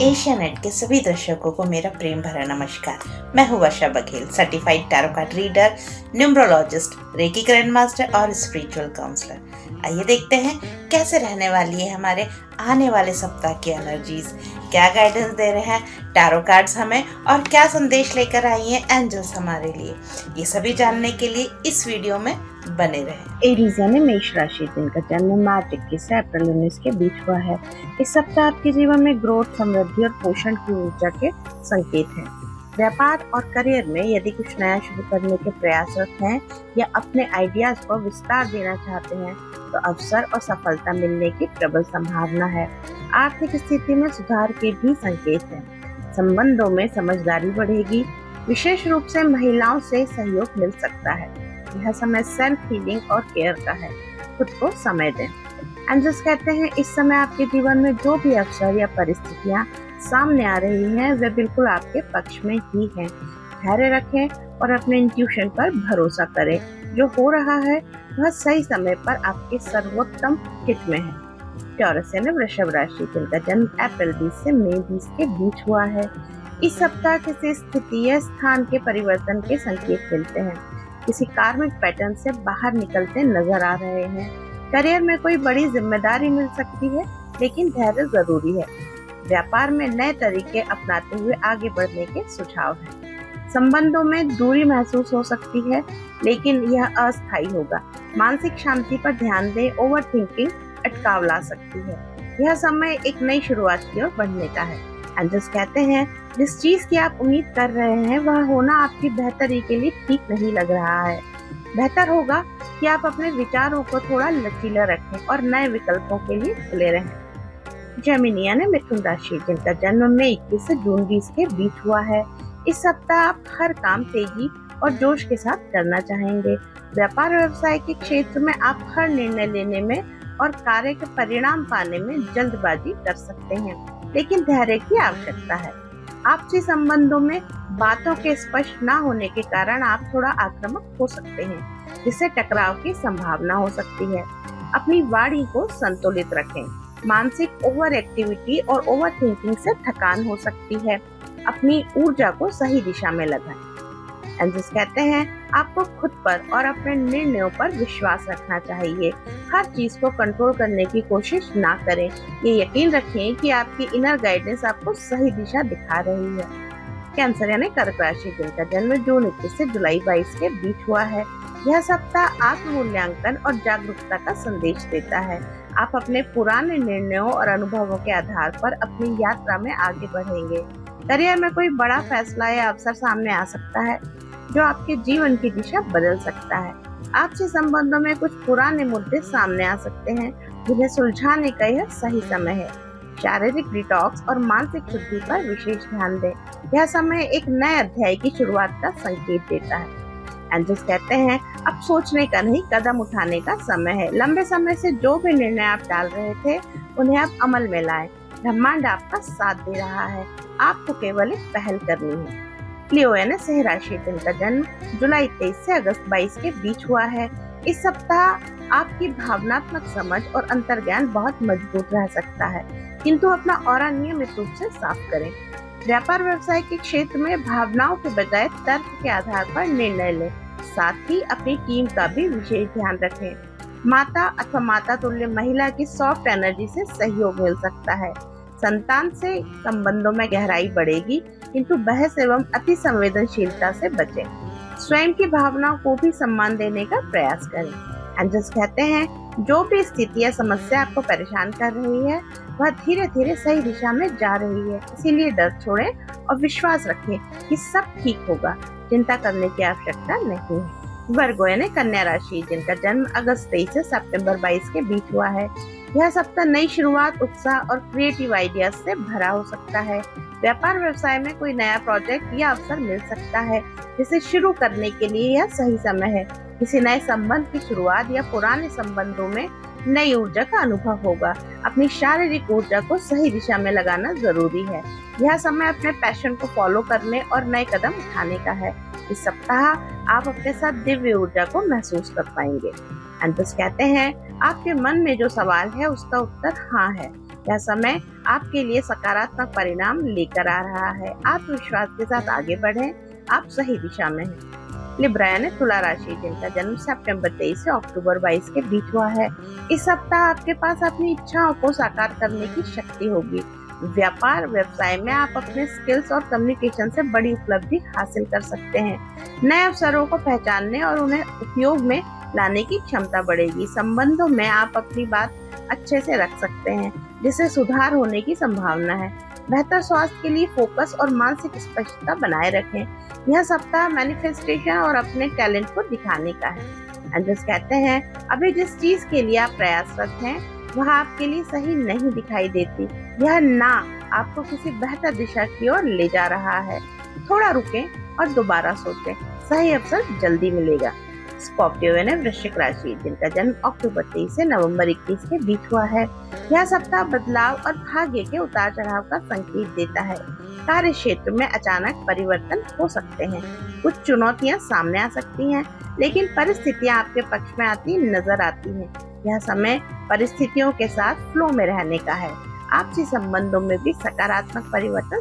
Asia net के सभी दर्शकों को मेरा प्रेम भरा नमस्कार। मैं हूँ Varsha Baghel, certified tarot card reader, numerologist, reiki grand master और स्पिरिचुअल काउंसलर। आइए देखते हैं कैसे रहने वाली है हमारे आने वाले सप्ताह की एनर्जीज, क्या गाइडेंस दे रहे हैं टैरो कार्ड्स हमें और क्या संदेश लेकर आई हैं एंजल्स हमारे लिए। ये सभी जानने के लिए इस वीडियो में बने रहे। एरीज यानी मेष राशि, जिनका जन्म मार्च 21 से अप्रैल 19 के बीच हुआ है। इस सप्ताह आपके जीवन में ग्रोथ, समृद्धि और पोषण की ऊर्जा के संकेत हैं। व्यापार और करियर में यदि कुछ नया शुरू करने के प्रयासरत हैं या अपने आइडियाज को विस्तार देना चाहते हैं तो अवसर और सफलता मिलने की प्रबल संभावना है। आर्थिक स्थिति में सुधार के भी संकेत हैं। संबंधों में समझदारी बढ़ेगी, विशेष रूप से महिलाओं से सहयोग मिल सकता है। यह समय सेल्फ हीलिंग और केयर का है। खुद को समय दें। एंजल्स कहते हैं इस समय आपके जीवन में जो भी अवसर या परिस्थितियां सामने आ रही हैं वे बिल्कुल आपके पक्ष में ही हैं। धैर्य रखें और अपने इंट्यूशन पर भरोसा करें। जो हो रहा है वह सही समय पर आपके सर्वोत्तम हित में है। टॉरस यानी वृषभ राशि, जिनका जन्म अप्रैल 20 से मई 20 के बीच हुआ है। इस सप्ताह किसी स्थिति या स्थान के परिवर्तन के संकेत मिलते हैं। किसी कार्मिक पैटर्न से बाहर निकलते नजर आ रहे हैं। करियर में कोई बड़ी जिम्मेदारी मिल सकती है, लेकिन धैर्य जरूरी है। व्यापार में नए तरीके अपनाते हुए आगे बढ़ने के सुझाव हैं। संबंधों में दूरी महसूस हो सकती है, लेकिन यह अस्थायी होगा। मानसिक शांति पर ध्यान दें, ओवर थिंकिंग अटकाव ला सकती है। यह समय एक नई शुरुआत की ओर बढ़ने का है। एंजल्स कहते हैं जिस चीज की आप उम्मीद कर रहे हैं वह होना आपकी बेहतरी के लिए ठीक नहीं लग रहा है। बेहतर होगा कि आप अपने विचारों को थोड़ा लचीला रखें और नए विकल्पों के लिए खुले रहें। जेमिनी यानी मिथुन राशि, जिनका जन्म मई 21 से जून 20 के बीच हुआ है। इस सप्ताह आप हर काम तेजी और जोश के साथ करना चाहेंगे। व्यापार व्यवसाय के क्षेत्र में आप हर निर्णय लेने में और कार्य के परिणाम पाने में जल्दबाजी कर सकते हैं, लेकिन धैर्य की आवश्यकता है। आपसी संबंधों में बातों के स्पष्ट न होने के कारण आप थोड़ा आक्रामक हो सकते हैं, जिससे टकराव की संभावना हो सकती है। अपनी वाणी को संतुलित रखें। मानसिक ओवर एक्टिविटी और ओवर थिंकिंग से थकान हो सकती है। अपनी ऊर्जा को सही दिशा में लगाएं। एंजल्स कहते हैं आपको खुद पर और अपने निर्णयों पर विश्वास रखना चाहिए। हर चीज को कंट्रोल करने की कोशिश ना करें। ये यकीन रखें कि आपकी इनर गाइडेंस आपको सही दिशा दिखा रही है। कैंसर यानी कर्क राशि, जिनका जन्म जून 21 से जुलाई 22 के बीच हुआ है। यह सप्ताह आत्म मूल्यांकन और जागरूकता का संदेश देता है। आप अपने पुराने निर्णयों और अनुभवों के आधार पर अपनी यात्रा में आगे बढ़ेंगे। करियर में कोई बड़ा फैसला या अवसर सामने आ सकता है जो आपके जीवन की दिशा बदल सकता है। आपसे संबंधों में कुछ पुराने मुद्दे सामने आ सकते हैं, जिन्हें सुलझाने का यह सही समय है। शारीरिक डिटॉक्स और मानसिक शुद्धि पर विशेष ध्यान दें। यह समय एक नए अध्याय की शुरुआत का संकेत देता है। एंजल्स कहते हैं अब सोचने का नहीं, कदम उठाने का समय है। लंबे समय से जो भी निर्णय आप डाल रहे थे उन्हें आप अमल में लाएं। ब्रह्मांड आपका साथ दे रहा है, आपको केवल एक पहल करनी है। लियो यानी सिंह राशि, जिनका जन्म जुलाई 23 से अगस्त 22 के बीच हुआ है। इस सप्ताह आपकी भावनात्मक समझ और अंतर्ज्ञान बहुत मजबूत रह सकता है, किंतु अपना ऑरा नियमित रूप से साफ करें। व्यापार व्यवसाय के क्षेत्र में भावनाओं के बजाय तर्क के आधार पर निर्णय लें। साथ ही अपनी टीम का भी विशेष ध्यान रखें। माता अथवा माता तुल्य महिला की सॉफ्ट एनर्जी से सहयोग मिल सकता है। संतान से संबंधों में गहराई बढ़ेगी, किंतु बहस एवं अति संवेदनशीलता से बचें। स्वयं की भावनाओं को भी सम्मान देने का प्रयास करें। एंजल्स कहते हैं जो भी स्थिति या समस्या आपको परेशान कर रही है वह धीरे धीरे सही दिशा में जा रही है। इसीलिए डर छोड़ें और विश्वास रखें कि सब ठीक होगा। चिंता करने की आवश्यकता नहीं है। वर्गो यानी कन्या राशि, जिनका जन्म अगस्त 23 से सितंबर 22 के बीच हुआ है। यह सप्ताह नई शुरुआत, उत्साह और क्रिएटिव आइडियाज से भरा हो सकता है। व्यापार व्यवसाय में कोई नया प्रोजेक्ट या अवसर मिल सकता है, जिसे शुरू करने के लिए यह सही समय है। किसी नए संबंध की शुरुआत या पुराने संबंधों में नई ऊर्जा का अनुभव होगा। अपनी शारीरिक ऊर्जा को सही दिशा में लगाना जरूरी है। यह समय अपने पैशन को फॉलो करने और नए कदम उठाने का है। इस सप्ताह आप अपने साथ दिव्य ऊर्जा को महसूस कर पाएंगे। एंजल्स कहते हैं आपके मन में जो सवाल है उसका उत्तर हाँ है। यह समय आपके लिए सकारात्मक परिणाम लेकर आ रहा है। आत्मविश्वास के साथ आगे बढ़ें, आप सही दिशा में हैं। लिब्रा यानी तुला राशि, जिनका जन्म सितंबर 23 से अक्टूबर 22 के बीच हुआ है। इस सप्ताह आपके पास अपनी इच्छाओं को साकार करने की शक्ति होगी। व्यापार व्यवसाय में आप अपने स्किल्स और कम्युनिकेशन से बड़ी उपलब्धि हासिल कर सकते हैं। नए अवसरों को पहचानने और उन्हें उपयोग में लाने की क्षमता बढ़ेगी। संबंधों में आप अपनी बात अच्छे से रख सकते हैं, जिससे सुधार होने की संभावना है। बेहतर स्वास्थ्य के लिए फोकस और मानसिक स्पष्टता बनाए रखें। यह सप्ताह मैनिफेस्टेशन और अपने टैलेंट को दिखाने का है। एंजल्स कहते हैं, अभी जिस चीज के लिए आप प्रयासरत हैं वह आपके लिए सही नहीं दिखाई देती। यह ना आपको किसी बेहतर दिशा की ओर ले जा रहा है। थोड़ा रुकें और दोबारा सोचें, सही अवसर जल्दी मिलेगा। स्कॉर्पियो यानी वृश्चिक राशि, जिनका जन्म अक्टूबर 23 से नवंबर 21 के बीच हुआ है। यह सप्ताह बदलाव और भाग्य के उतार चढ़ाव का संकेत देता है। कार्य क्षेत्र में अचानक परिवर्तन हो सकते हैं। कुछ चुनौतियां सामने आ सकती हैं, लेकिन परिस्थितियां आपके पक्ष में आती नजर आती हैं। यह समय परिस्थितियों के साथ फ्लो में रहने का है। आपसी संबंधों में भी सकारात्मक परिवर्तन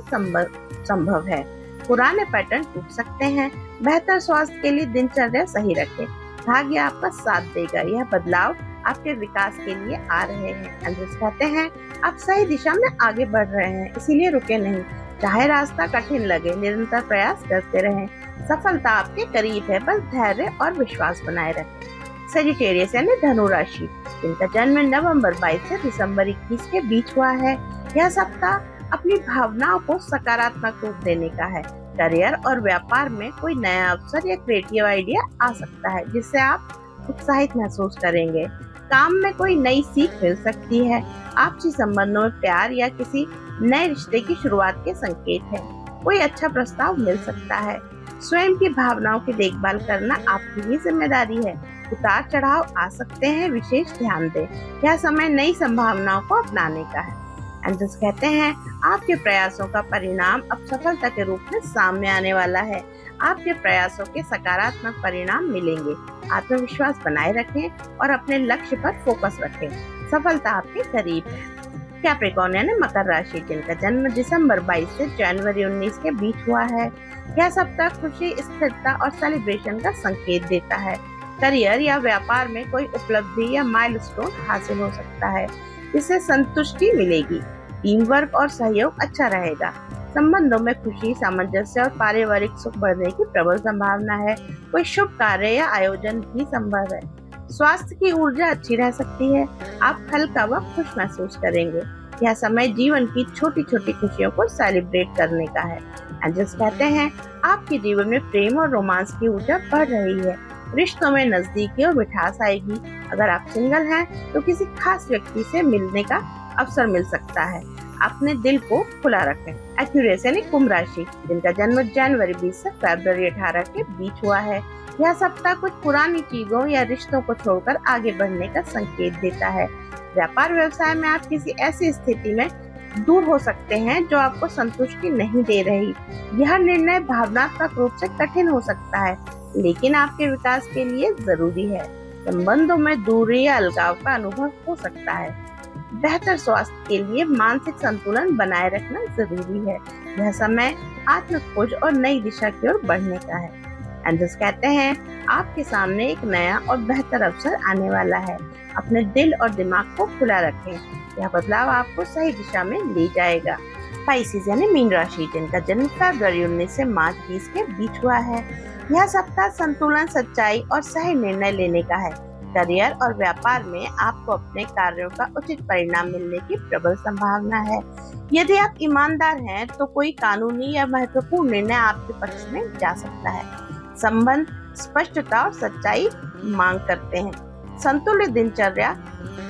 संभव है। पुराने पैटर्न टूट सकते हैं। बेहतर स्वास्थ्य के लिए दिनचर्या सही रखें। भाग्य आपका साथ देगा। यह बदलाव आपके विकास के लिए आ रहे हैं। एंजल्स कहते हैं, आप सही दिशा में आगे बढ़ रहे हैं, इसीलिए रुके नहीं। चाहे रास्ता कठिन लगे, निरंतर प्रयास करते रहें। सफलता आपके करीब है, बस धैर्य और विश्वास बनाए रखें। सेजिटेरियस यानी धनु राशि, जिनका जन्म नवंबर 22 से दिसंबर 21 के बीच हुआ है। यह सप्ताह अपनी भावनाओं को सकारात्मक रूप देने का है। करियर और व्यापार में कोई नया अवसर या क्रिएटिव आइडिया आ सकता है, जिससे आप उत्साहित महसूस करेंगे। काम में कोई नई सीख मिल सकती है। आपसी संबंधों में प्यार या किसी नए रिश्ते की शुरुआत के संकेत है। कोई अच्छा प्रस्ताव मिल सकता है। स्वयं की भावनाओं की देखभाल करना आपकी ही जिम्मेदारी है। उतार चढ़ाव आ सकते हैं, विशेष ध्यान दें। यह समय नई संभावनाओं को अपनाने का है। एंजल्स कहते हैं, आपके प्रयासों का परिणाम अब सफलता के रूप में सामने आने वाला है। आपके प्रयासों के सकारात्मक परिणाम मिलेंगे। आत्मविश्वास बनाए रखें और अपने लक्ष्य पर फोकस रखें। सफलता आपके करीब है। कैप्रिकॉर्न यानी मकर राशि, जिनका जन्म दिसंबर 22 से जनवरी 19 के बीच हुआ है। यह सप्ताह खुशी, स्थिरता और सेलिब्रेशन का संकेत देता है। करियर या व्यापार में कोई उपलब्धि या माइलस्टोन हासिल हो सकता है, जिससे संतुष्टि मिलेगी। टीम वर्क और सहयोग अच्छा रहेगा। संबंधों में खुशी, सामंजस्य और पारिवारिक सुख बढ़ने की प्रबल संभावना है। कोई शुभ कार्य या आयोजन भी संभव है। स्वास्थ्य की ऊर्जा अच्छी रह सकती है। आप हल्का व खुश महसूस करेंगे। यह समय जीवन की छोटी छोटी खुशियों को सेलिब्रेट करने का है। एंजल्स कहते हैं, आपके जीवन में प्रेम और रोमांस की ऊर्जा बढ़ रही है। रिश्तों में नजदीकी और मिठास आएगी। अगर आप सिंगल हैं तो किसी खास व्यक्ति से मिलने का अवसर मिल सकता है। अपने दिल को खुला रखें। एक्यूरियस यानी कुंभ राशि, जिनका जन्म जनवरी 20 से फरवरी 18 के बीच हुआ है। यह सप्ताह कुछ पुरानी चीजों या रिश्तों को छोड़कर आगे बढ़ने का संकेत देता है। व्यापार व्यवसाय में आप किसी ऐसी स्थिति में दूर हो सकते हैं जो आपको संतुष्टि नहीं दे रही। यह निर्णय भावनात्मक रूप से कठिन हो सकता है, लेकिन आपके विकास के लिए जरूरी है। संबंधों में दूरी या अलगाव का अनुभव हो सकता है। बेहतर स्वास्थ्य के लिए मानसिक संतुलन बनाए रखना जरूरी है। यह समय आत्म खोज और नई दिशा की ओर बढ़ने का है। एंजल्स कहते हैं, आपके सामने एक नया और बेहतर अवसर आने वाला है। अपने दिल और दिमाग को खुला रखें। यह बदलाव आपको सही दिशा में ले जाएगा। पाइसेस यानी मीन राशि, जिनका जन्म फरवरी 19 से मार्च 20 के बीच हुआ है। यह सप्ताह संतुलन, सच्चाई और सही निर्णय लेने का है। करियर और व्यापार में आपको अपने कार्यों का उचित परिणाम मिलने की प्रबल संभावना है। यदि आप ईमानदार हैं तो कोई कानूनी या महत्वपूर्ण निर्णय आपके पक्ष में जा सकता है। संबंध स्पष्टता और सच्चाई मांग करते हैं। संतुलित दिनचर्या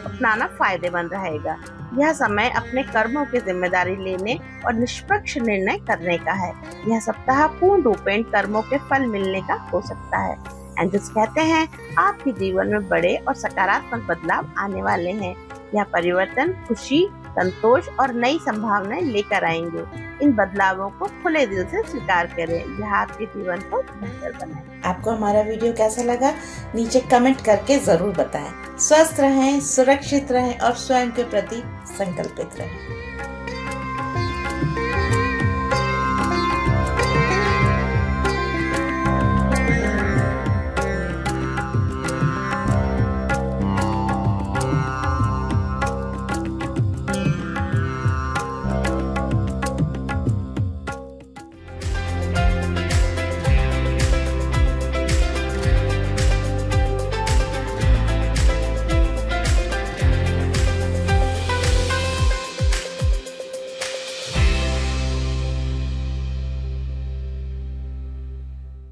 अपनाना फायदेमंद रहेगा। यह समय अपने कर्मों की जिम्मेदारी लेने और निष्पक्ष निर्णय करने का है। यह सप्ताह पूर्ण रूपेण कर्मों के फल मिलने का हो सकता है। एंजल्स कहते हैं, आपके जीवन में बड़े और सकारात्मक बदलाव आने वाले हैं। यह परिवर्तन खुशी, संतोष और नई संभावनाएं लेकर आएंगे। इन बदलावों को खुले दिल से स्वीकार करें। यह आपके जीवन को बेहतर बनाए। आपको हमारा वीडियो कैसा लगा नीचे कमेंट करके जरूर बताएं। स्वस्थ रहें, सुरक्षित रहें और स्वयं के प्रति संकल्पित रहें।